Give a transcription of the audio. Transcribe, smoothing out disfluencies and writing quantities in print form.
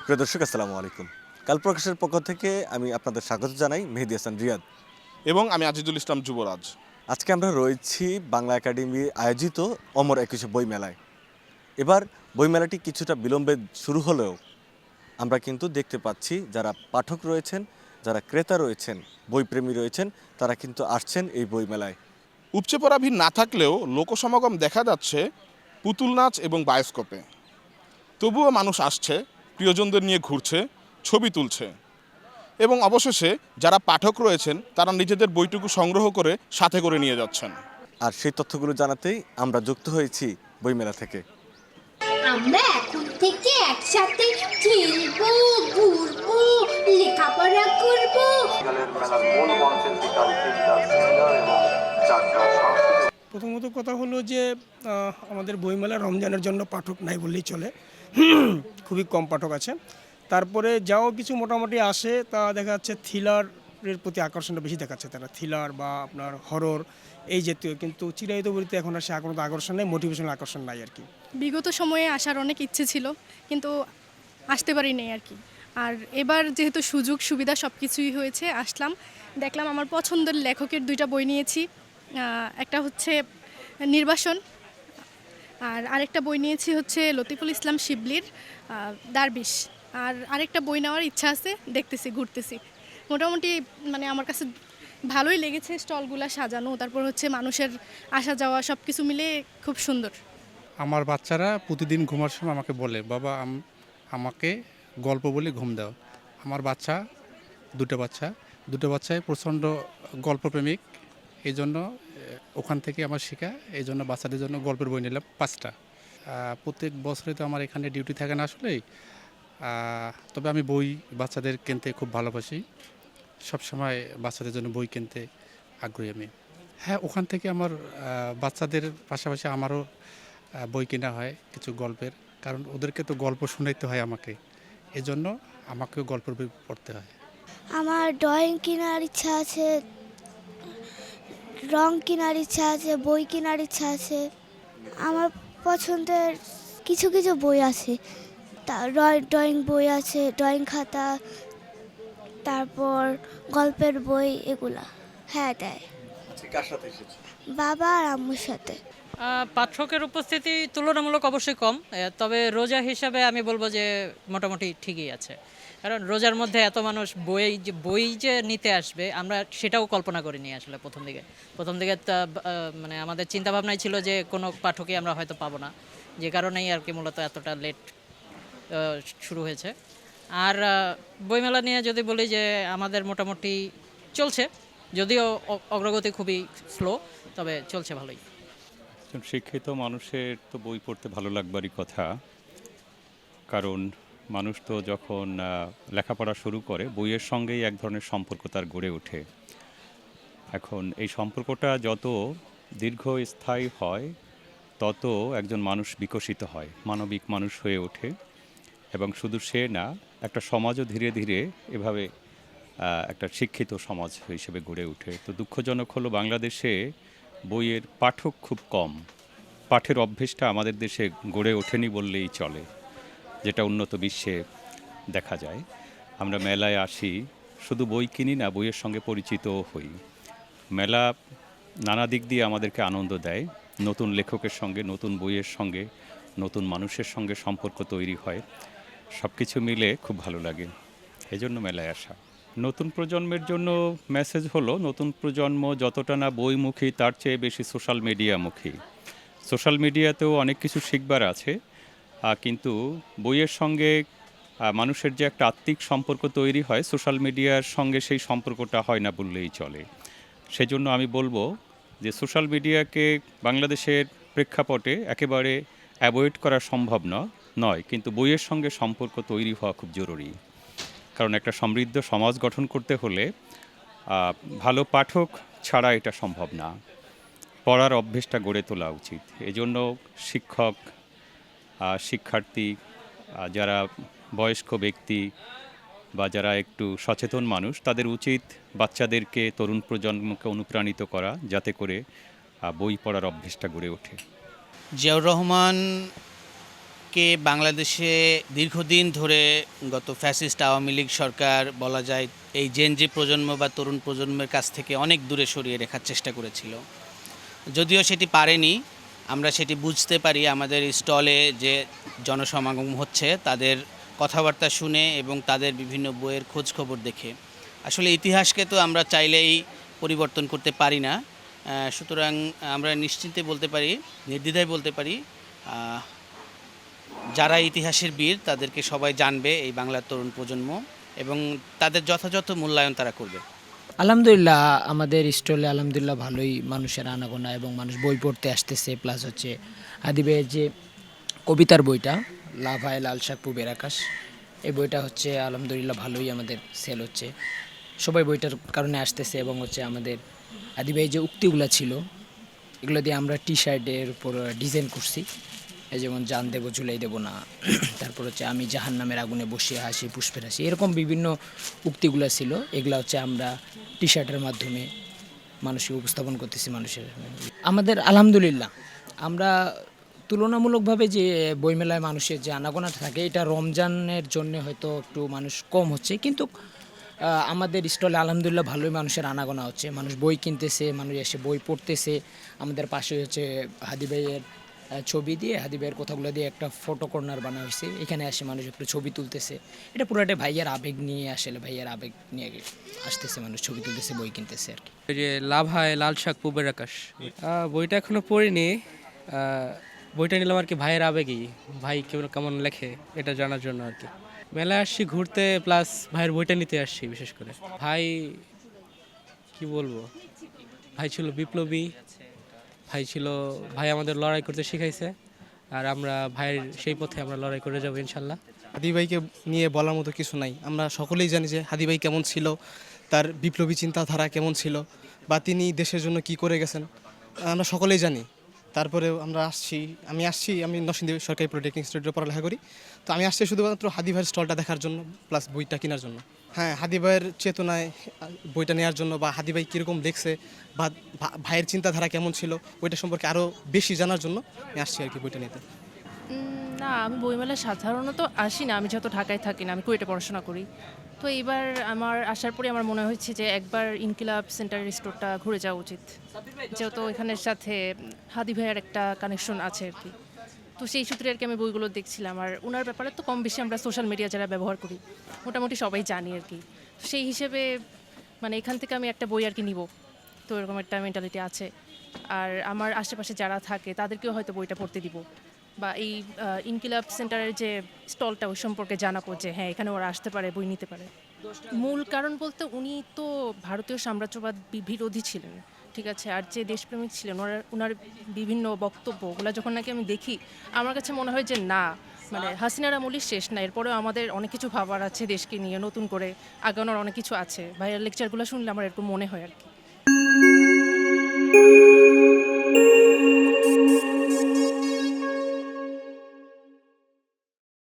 প্রিয় দর্শক আসসালামু আলাইকুম। কাল প্রকাশের পক্ষ থেকে আমি আপনাদের স্বাগত জানাই, মেহেদী হাসান রিয়াদ। এবং আমি আজিজুল ইসলাম যুবরাজ। আজকে আমরা রয়েছি বাংলা একাডেমি আয়োজিত অমর একুশে বইমেলায়। এবার বইমেলাটি কিছুটা বিলম্বে শুরু হলেও আমরা কিন্তু দেখতে পাচ্ছি যারা পাঠক রয়েছেন, যারা ক্রেতা রয়েছেন, বইপ্রেমী রয়েছেন, তারা কিন্তু আসছেন এই বইমেলায়। উপচে পড়া ভিড় না থাকলেও লোকসমাগম দেখা যাচ্ছে পুতুল নাচ এবং বায়োস্কোপে। তবুও মানুষ আসছে, প্রিয়জনদের নিয়ে ঘুরছে, ছবি তুলছে এবং অবশেষে যারা পাঠক রয়েছেন তারা নিজেদের বইটুকু সংগ্রহ করে সাথে করে নিয়ে যাচ্ছেন। আর সেই তথ্যগুলো জানাতেই আমরা যুক্ত হয়েছি বইমেলা থেকে। আমরা এখন থেকে একসাথে খেলবো, ঘুরবো, লেখাপড়া করবো। বিকালের মেলার মূল মঞ্চের বিকাল 3টা সেমিনার এবং 4টা সাংস্কৃতিক। প্রথমত কথা হলো যে আমাদের বইমেলা রমজানের জন্য পাঠক নাই বললেই চলে। খুবই কম পাঠক আছে। তারপরে যাও কিছু মোটামুটি আসে, তা দেখা যাচ্ছে থ্রিলারের প্রতি আকর্ষণটা বেশি দেখাচ্ছে তারা, থ্রিলার বা আপনার হরর এই জাতীয়। কিন্তু চিরায়ত বইতে এখন আর সে কোনো আকর্ষণ নেই, মোটিভেশনাল আকর্ষণ নাই আর কি। বিগত সময়ে আসার অনেক ইচ্ছে ছিল, কিন্তু আসতে পারিনি আর কি। আর এবার যেহেতু সুযোগ সুবিধা সব কিছুই হয়েছে, আসলাম, দেখলাম। আমার পছন্দের লেখকের দুইটা বই নিয়েছি। একটা হচ্ছে নির্বাসন, আর আরেকটা বই নিয়েছি হচ্ছে লতিফুল ইসলাম শিবলির দারবিশ। আর আরেকটা বই নেওয়ার ইচ্ছা আছে, দেখতেছি, ঘুরতেছি। মোটামুটি মানে আমার কাছে ভালোই লেগেছে, স্টলগুলো সাজানো, তারপর হচ্ছে মানুষের আসা যাওয়া সব কিছু মিলে খুব সুন্দর। আমার বাচ্চারা প্রতিদিন ঘুমার সময় আমাকে বলে, বাবা আমাকে গল্প বলে ঘুম দাও। আমার দুটো বাচ্চাই প্রচণ্ড গল্পপ্রেমিক। এই জন্য ওখান থেকে আমার শেখা, এই জন্য বাচ্চাদের জন্য গল্পের বই নিলাম 5টা। প্রত্যেক বছরে তো আমার এখানে ডিউটি থাকে না আসলেই। তবে আমি বই বাচ্চাদের কিনতে খুব ভালোবাসি, সবসময় বাচ্চাদের জন্য বই কিনতে আগ্রহী আমি। হ্যাঁ, ওখান থেকে আমার বাচ্চাদের পাশাপাশি আমারও বই কেনা হয় কিছু গল্পের, কারণ ওদেরকে তো গল্প শোনাইতে হয় আমাকে, এজন্য আমাকেও গল্পের বই পড়তে হয়। আমার ড্রয়িং কেনার ইচ্ছা আছে, রং কেনার ইচ্ছা আছে, বই কেনার ইচ্ছা আছে। আমার পছন্দের কিছু কিছু বই আছে, ড্রয়িং বই আছে, ড্রয়িং খাতা, তারপর গল্পের বই, এগুলা। হ্যাঁ, দেয়। কার সাথে এসেছে? বাবা আর আম্মুর সাথে। পাঠকের উপস্থিতি তুলনামূলক অবশ্যই কম, তবে রোজা হিসাবে আমি বলবো যে মোটামুটি ঠিকই আছে। কারণ রোজার মধ্যে এত মানুষ বই যে নিতে আসবে, আমরা সেটাও কল্পনা করিনি আসলে প্রথম দিকে মানে আমাদের চিন্তাভাবনাই ছিল যে কোনো পাঠকই আমরা হয়তো পাবো না, যে কারণেই আর কি মূলত এতটা লেট শুরু হয়েছে। আর বইমেলা নিয়ে যদি বলি যে আমাদের মোটামুটি চলছে, যদিও অগ্রগতি খুবই স্লো, তবে চলছে ভালোই। একজন শিক্ষিত মানুষের তো বই পড়তে ভালো লাগবারই কথা, কারণ মানুষ তো যখন লেখাপড়া শুরু করে বইয়ের সঙ্গেই এক ধরনের সম্পর্ক তার গড়ে ওঠে। এখন এই সম্পর্কটা যত দীর্ঘস্থায়ী হয়, তত একজন মানুষ বিকশিত হয়, মানবিক মানুষ হয়ে ওঠে। এবং শুধু সে না, একটা সমাজও ধীরে ধীরে এভাবে একটা শিক্ষিত সমাজ হিসেবে গড়ে ওঠে। তো দুঃখজনক হলো বাংলাদেশে বইয়ের পাঠক খুব কম, পাঠের অভ্যেসটা আমাদের দেশে গড়ে ওঠেনি বললেই চলে, যেটা উন্নত বিশ্বে দেখা যায়। আমরা মেলায় আসি, শুধু বই কিনি না, বইয়ের সঙ্গে পরিচিতও হই। মেলা নানা দিক দিয়ে আমাদেরকে আনন্দ দেয়, নতুন লেখকের সঙ্গে, নতুন বইয়ের সঙ্গে, নতুন মানুষের সঙ্গে সম্পর্ক তৈরি হয়। সব কিছু মিলে খুব ভালো লাগে, এজন্য মেলায় আসা। নতুন প্রজন্মের জন্য মেসেজ হলো, নতুন প্রজন্ম যতটা না বইমুখী, তার চেয়ে বেশি সোশ্যাল মিডিয়ামুখী। সোশ্যাল মিডিয়াতেও অনেক কিছু শিখবার আছে, কিন্তু বইয়ের সঙ্গে মানুষের যে একটা আত্মিক সম্পর্ক তৈরি হয়, সোশ্যাল মিডিয়ার সঙ্গে সেই সম্পর্কটা হয় না বললেই চলে। সেজন্য আমি বলবো যে সোশ্যাল মিডিয়াকে বাংলাদেশের প্রেক্ষাপটে একেবারে অ্যাভয়েড করা সম্ভব নয়, কিন্তু বইয়ের সঙ্গে সম্পর্ক তৈরি হওয়া খুব জরুরি। কারণ একটা সমৃদ্ধ সমাজ গঠন করতে হলে ভালো পাঠক ছাড়া এটা সম্ভব না, পড়ার অভ্যেসটা গড়ে তোলা উচিত। এজন্য শিক্ষক, শিক্ষার্থী, যারা বয়স্ক ব্যক্তি বা যারা একটু সচেতন মানুষ, তাদের উচিত বাচ্চাদেরকে, তরুণ প্রজন্মকে অনুপ্রাণিত করা, যাতে করে বই পড়ার অভ্যেসটা গড়ে ওঠে। জিয়াউর রহমান একে বাংলাদেশে দীর্ঘদিন ধরে গত ফ্যাসিস্ট আওয়ামী লীগ সরকার বলা যায় এই জেনজি প্রজন্ম বা তরুণ প্রজন্মের কাছ থেকে অনেক দূরে সরিয়ে রাখার চেষ্টা করেছিল। যদিও সেটি পারেনি, আমরা সেটি বুঝতে পারি আমাদের স্টলে যে জনসমাগম হচ্ছে তাদের কথাবার্তা শুনে এবং তাদের বিভিন্ন বইয়ের খোঁজ খবর দেখে। আসলে ইতিহাসকে তো আমরা চাইলেই পরিবর্তন করতে পারি না, সুতরাং আমরা নিশ্চিন্তে বলতে পারি, নির্দ্বিধায় বলতে পারি, যারা ইতিহাসের বীর তাদেরকে সবাই জানবে এই বাংলার তরুণ প্রজন্ম এবং তাদের যথাযথ মূল্যায়ন তারা করবে। আলহামদুলিল্লাহ আমাদের স্টলে আলহামদুলিল্লাহ ভালোই মানুষের আনাগোনা এবং মানুষ বই পড়তে আসতেছে। প্লাস হচ্ছে আদিবের যে কবিতার বইটা লাভ হয় লাল শাক পুবের আকাশ, এই বইটা হচ্ছে আলহামদুলিল্লাহ ভালোই আমাদের সেল হচ্ছে, সবাই বইটার কারণে আসতেছে। এবং হচ্ছে আমাদের আদিবের যে উক্তিগুলো ছিল এগুলো দিয়ে আমরা টি শার্টের উপর ডিজাইন করছি, এই যেমন জান দেবো ঝুলাই দেবো না, তারপর হচ্ছে আমি জাহান নামের আগুনে বসিয়ে হাসি পুষ্পের হাসি, এরকম বিভিন্ন উক্তিগুলো ছিল। এগুলো হচ্ছে আমরা টি শার্টের মাধ্যমে মানুষকে উপস্থাপন করতেছি মানুষের। আমাদের আলহামদুলিল্লাহ আমরা তুলনামূলকভাবে যে বইমেলায় মানুষের যে আনাগোনা থাকে এটা রমজানের জন্য হয়তো একটু মানুষ কম হচ্ছে, কিন্তু আমাদের স্টলে আলহামদুলিল্লাহ ভালোই মানুষের আনাগোনা হচ্ছে, মানুষ বই কিনতেছে, মানুষ এসে বই পড়তেছে। আমাদের পাশে হচ্ছে হাদি ভাইয়ের ছবি দিয়ে, হাদি ভাইয়ের কথাগুলো দিয়ে একটা ফটো কর্নার বানা হয়েছে, এখানে এসে মানুষ একটু ছবি তুলতেছে। এটা পুরোটা ভাইয়ের আবেগ নিয়ে আসলে ভাইয়ের আবেগ নিয়ে আসতেছে, মানুষ ছবি তুলতেছে, বই কিনতেছে আর কি। ওই যে লাভ হয় লাল শাক পুবের আকাশ, বইটা এখনো পড়িনি, বইটা নিলাম আর কি ভাইয়ের আবেগই, ভাই কেমন লেখে এটা জানার জন্য আর কি। মেলায় আসছি ঘুরতে, প্লাস ভাইয়ের বইটা নিতে আসছি বিশেষ করে। ভাই কি বলবো, ভাই ছিল বিপ্লবী, ভাই আমাদের লড়াই করতে শিখাইছে, আর আমরা ভাইয়ের সেই পথে আমরা লড়াই করে যাবো ইনশাল্লাহ। হাদি ভাইকে নিয়ে বলার মতো কিছু নাই, আমরা সকলেই জানি যে হাদি ভাই কেমন ছিল, তার বিপ্লবী চিন্তাধারা কেমন ছিল, বা তিনি দেশের জন্য কি করে গেছেন আমরা সকলেই জানি। তারপরেও আমি নরসিংদী সরকারি পলিটেকনিক ইনস্টিটিউটে পড়ালেখা করি, তো আমি আসছি শুধুমাত্র হাদি ভাইয়ের স্টলটা দেখার জন্য প্লাস বইটা কেনার জন্য। হ্যাঁ, হাদি ভাইয়ের চেতনায় বইটা নেওয়ার জন্য, বা হাদি ভাই কীরকম দেখছে বা ভাইয়ের চিন্তাধারা কেমন ছিল ওইটা সম্পর্কে আরও বেশি জানার জন্য আমি আসছি আর কি বইটা নিতে। না, আমি বইমেলায় সাধারণত আসি না, আমি যেহেতু ঢাকায় থাকি না, আমি কুয়েটে পড়াশোনা করি। তো এইবার আমার আসার পরে আমার মনে হচ্ছে যে একবার ইনকিলাব সেন্টারের স্টোরটা ঘুরে যাওয়া উচিত, যেহেতু এখানের সাথে হাদি ভাইয়ের একটা কানেকশন আছে আর কি। তো সেই সূত্রে আর কি আমি বইগুলো দেখছিলাম, আর ওনার ব্যাপারে তো কম বেশি আমরা সোশ্যাল মিডিয়া যারা ব্যবহার করি মোটামুটি সবাই জানি আর কি। তো সেই হিসেবে মানে এখান থেকে আমি একটা বই আর কি নিব, তো এরকম একটা মেন্টালিটি আছে। আর আমার আশেপাশে যারা থাকে তাদেরকেও হয়তো বইটা পড়তে দিব, বা এই ইনকিলাব সেন্টারের যে স্টলটা ওই সম্পর্কে জানাবো যে হ্যাঁ এখানে ওরা আসতে পারে, বই নিতে পারে। মূল কারণ বলতে উনি তো ভারতীয় সাম্রাজ্যবাদ বিরোধী ছিলেন, ঠিক আছে, আর যে দেশপ্রেমিক ছিলেন ওনার বিভিন্ন বক্তব্য ওগুলো যখন নাকি আমি দেখি আমার কাছে মনে হয় যে না, মানে হাসিনার আমলই শেষ না, এরপরেও আমাদের অনেক কিছু ভাবার আছে দেশকে নিয়ে, নতুন করে আগানোর অনেক কিছু আছে। ভাইয়ের লেকচারগুলো শুনলে আমার এরকম মনে হয় আর কি।